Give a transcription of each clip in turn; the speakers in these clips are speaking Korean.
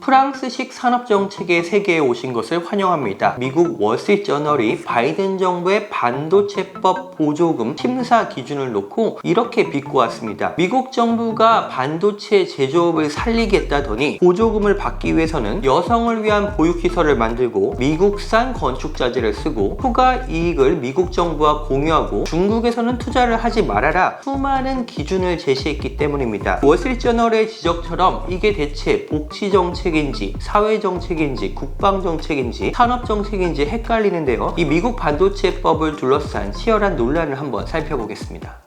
프랑스식 산업정책의 세계에 오신 것을 환영합니다. 미국 월스트리트저널이 바이든 정부의 반도체법 보조금 심사 기준을 놓고 이렇게 비꼬았습니다. 미국 정부가 반도체 제조업을 살리겠다더니 보조금을 받기 위해서는 여성을 위한 보육시설을 만들고 미국산 건축자재를 쓰고 추가 이익을 미국 정부와 공유하고 중국에서는 투자를 하지 말아라, 수많은 기준을 제시했기 때문입니다. 월스트리트저널의 지적처럼 이게 대체 복지정책인지 사회정책인지 국방정책인지 산업정책인지 헷갈리는데요. 이 미국 반도체법을 둘러싼 치열한 논란을 한번 살펴보겠습니다.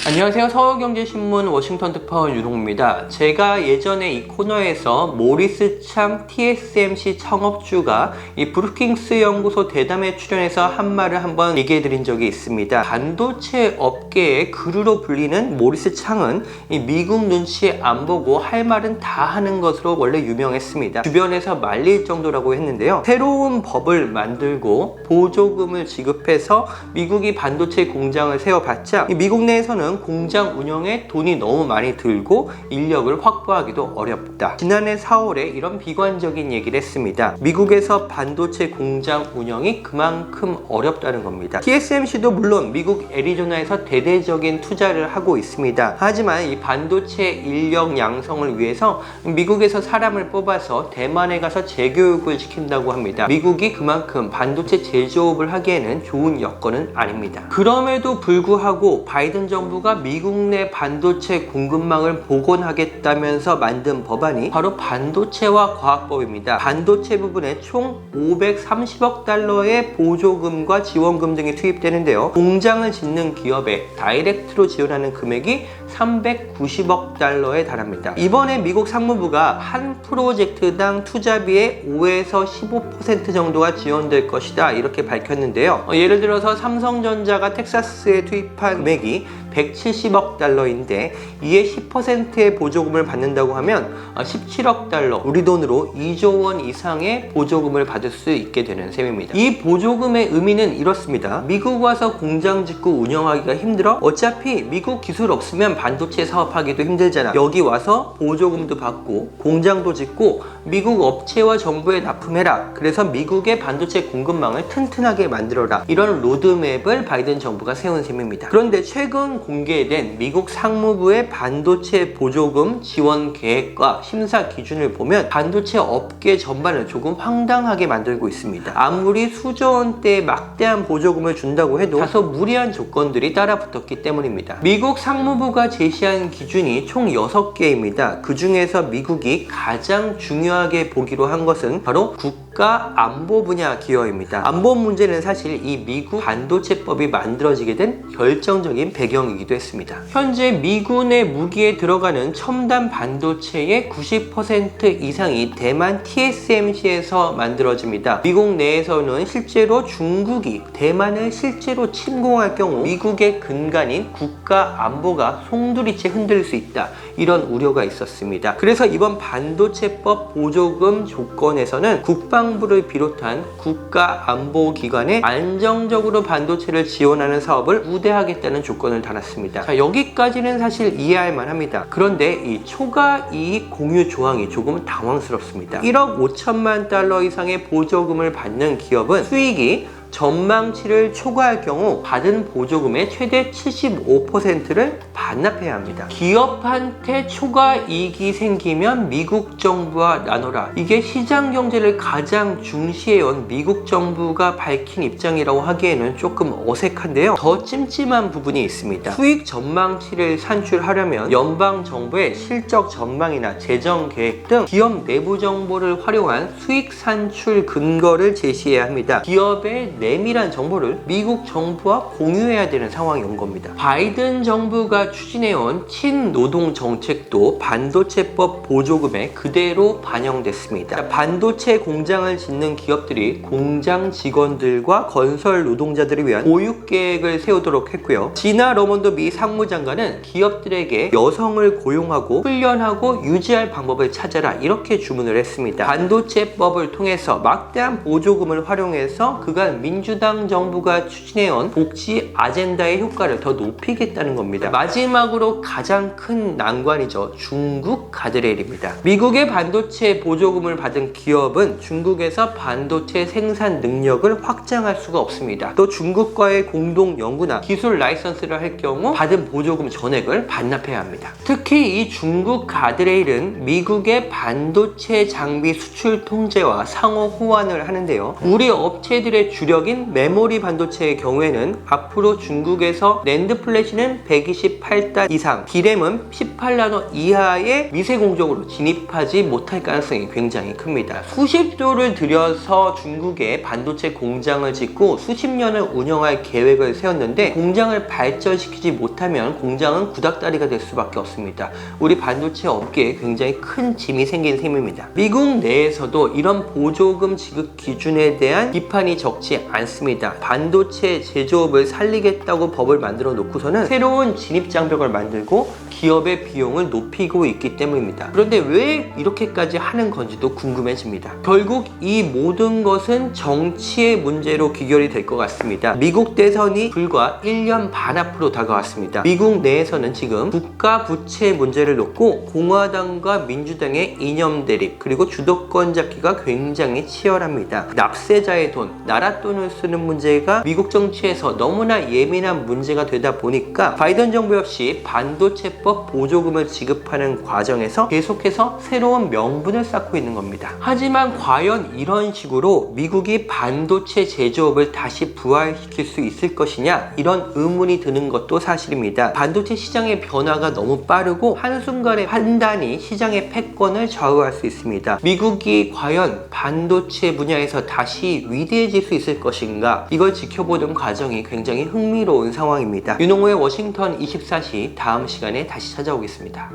안녕하세요. 서울경제신문 워싱턴 특파원 윤홍입니다. 제가 예전에 이 코너에서 모리스 창 TSMC 창업주가 이 브루킹스 연구소 대담에 출연해서 한 말을 한번 얘기해 드린 적이 있습니다. 반도체 업계의 그루로 불리는 모리스 창은 이 미국 눈치 안 보고 할 말은 다 하는 것으로 원래 유명했습니다. 주변에서 말릴 정도라고 했는데요. 새로운 법을 만들고 보조금을 지급해서 미국이 반도체 공장을 세워봤자 미국 내에서는 공장 운영에 돈이 너무 많이 들고 인력을 확보하기도 어렵다. 지난해 4월에 이런 비관적인 얘기를 했습니다. 미국에서 반도체 공장 운영이 그만큼 어렵다는 겁니다. TSMC도 물론 미국 애리조나에서 대대적인 투자를 하고 있습니다. 하지만 이 반도체 인력 양성을 위해서 미국에서 사람을 뽑아서 대만에 가서 재교육을 시킨다고 합니다. 미국이 그만큼 반도체 제조업을 하기에는 좋은 여건은 아닙니다. 그럼에도 불구하고 바이든 정부가 미국 내 반도체 공급망을 복원하겠다면서 만든 법안이 바로 반도체와 과학법입니다. 반도체 부분에 총 530억 달러의 보조금과 지원금 등이 투입되는데요. 공장을 짓는 기업에 다이렉트로 지원하는 금액이 390억 달러에 달합니다. 이번에 미국 상무부가 한 프로젝트당 투자비의 5에서 15% 정도가 지원될 것이다 이렇게 밝혔는데요. 예를 들어서 삼성전자가 텍사스에 투입한 금액이 170억 달러인데 이에 10%의 보조금을 받는다고 하면 17억 달러, 우리 돈으로 2조 원 이상의 보조금을 받을 수 있게 되는 셈입니다. 이 보조금의 의미는 이렇습니다. 미국 와서 공장 짓고 운영하기가 힘들어? 어차피 미국 기술 없으면 반도체 사업하기도 힘들잖아. 여기 와서 보조금도 받고 공장도 짓고 미국 업체와 정부에 납품해라. 그래서 미국의 반도체 공급망을 튼튼하게 만들어라. 이런 로드맵을 바이든 정부가 세운 셈입니다. 그런데 최근 공개된 미국 상무부의 반도체 보조금 지원 계획과 심사 기준을 보면 반도체 업계 전반을 조금 황당하게 만들고 있습니다. 아무리 수조 원대의 막대한 보조금을 준다고 해도 다소 무리한 조건들이 따라붙었기 때문입니다. 미국 상무부가 제시한 기준이 총 6개입니다. 그 중에서 미국이 가장 중요하게 보기로 한 것은 바로 국가 안보 분야 기여입니다. 안보 문제는 사실 이 미국 반도체법이 만들어지게 된 결정적인 배경이기도 했습니다. 현재 미군의 무기에 들어가는 첨단 반도체의 90% 이상이 대만 TSMC에서 만들어집니다. 미국 내에서는 실제로 중국이 대만을 실제로 침공할 경우 미국의 근간인 국가 안보가 송두리째 흔들릴 수 있다. 이런 우려가 있었습니다. 그래서 이번 반도체법 보조금 조건에서는 국방부를 비롯한 국가안보기관에 안정적으로 반도체를 지원하는 사업을 우대하겠다는 조건을 달았습니다. 자, 여기까지는 사실 이해할 만합니다. 그런데 이 초과 이익 공유 조항이 조금 당황스럽습니다. 1억 5천만 달러 이상의 보조금을 받는 기업은 수익이 전망치를 초과할 경우 받은 보조금의 최대 75%를 반납해야 합니다. 기업한테 초과 이익이 생기면 미국 정부와 나눠라. 이게 시장 경제를 가장 중시해온 미국 정부가 밝힌 입장이라고 하기에는 조금 어색한데요. 더 찜찜한 부분이 있습니다. 수익 전망치를 산출하려면 연방 정부의 실적 전망이나 재정 계획 등 기업 내부 정보를 활용한 수익 산출 근거를 제시해야 합니다. 기업의 내밀한 정보를 미국 정부와 공유해야 되는 상황이 온 겁니다. 바이든 정부가 추진해온 친노동 정책도 반도체법 보조금에 그대로 반영됐습니다. 반도체 공장을 짓는 기업들이 공장 직원들과 건설 노동자들을 위한 보육 계획을 세우도록 했고요. 지나 러먼도 미 상무장관은 기업들에게 여성을 고용하고 훈련하고 유지할 방법을 찾아라 이렇게 주문을 했습니다. 반도체법을 통해서 막대한 보조금을 활용해서 그간 민주당 정부가 추진해온 복지 아젠다의 효과를 더 높이겠다는 겁니다. 마지막으로 가장 큰 난관이죠. 중국 가드레일입니다. 미국의 반도체 보조금을 받은 기업은 중국에서 반도체 생산 능력을 확장할 수가 없습니다. 또 중국과의 공동 연구나 기술 라이선스를 할 경우 받은 보조금 전액을 반납해야 합니다. 특히 이 중국 가드레일은 미국의 반도체 장비 수출 통제와 상호 호환을 하는데요. 우리 업체들의 주력인 메모리 반도체의 경우에는 앞으로 중국에서 낸드 플래시는 128단 이상, D램은 18나노 이하의 미세 공정으로 진입하지 못할 가능성이 굉장히 큽니다. 수십조를 들여서 중국에 반도체 공장을 짓고 수십 년을 운영할 계획을 세웠는데 공장을 발전시키지 못하면 공장은 구닥다리가 될 수밖에 없습니다. 우리 반도체 업계에 굉장히 큰 짐이 생긴 셈입니다. 미국 내에서도 이런 보조금 지급 기준에 대한 비판이 적지 않습니다. 반도체 제조업을 살리겠다고 법을 만들어 놓고서는 새로운 진입장벽을 만들고 기업의 비용을 높이고 있기 때문입니다. 그런데 왜 이렇게까지 하는 건지도 궁금해집니다. 결국 이 모든 것은 정치의 문제로 귀결이 될 것 같습니다. 미국 대선이 불과 1년 반 앞으로 다가왔습니다. 미국 내에서는 지금 국가 부채 문제를 놓고 공화당과 민주당의 이념 대립 그리고 주도권 잡기가 굉장히 치열합니다. 납세자의 돈, 나라 돈을 쓰는 문제가 미국 정치에서 너무나 예민한 문제가 되다 보니까 바이든 정부 역시 반도체법 보조금을 지급하는 과정에서 계속해서 새로운 명분을 쌓고 있는 겁니다. 하지만 과연 이런 식으로 미국이 반도체 제조업을 다시 부활시킬 수 있을 것이냐, 이런 의문이 드는 것도 사실입니다. 반도체 시장의 변화가 너무 빠르고 한순간의 판단이 시장의 패권을 좌우할 수 있습니다. 미국이 과연 반도체 분야에서 다시 위대해질 수 있을 것인가, 이걸 지켜보는 과정이 굉장히 흥미로운 상황입니다. 윤홍호의 워싱턴 24시 다음 시간에 다시 찾아오겠습니다.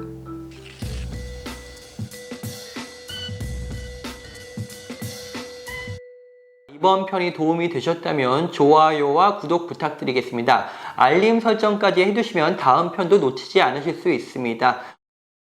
이번 편이 도움이 되셨다면 좋아요와 구독 부탁드리겠습니다. 알림 설정까지 해두시면 다음 편도 놓치지 않으실 수 있습니다.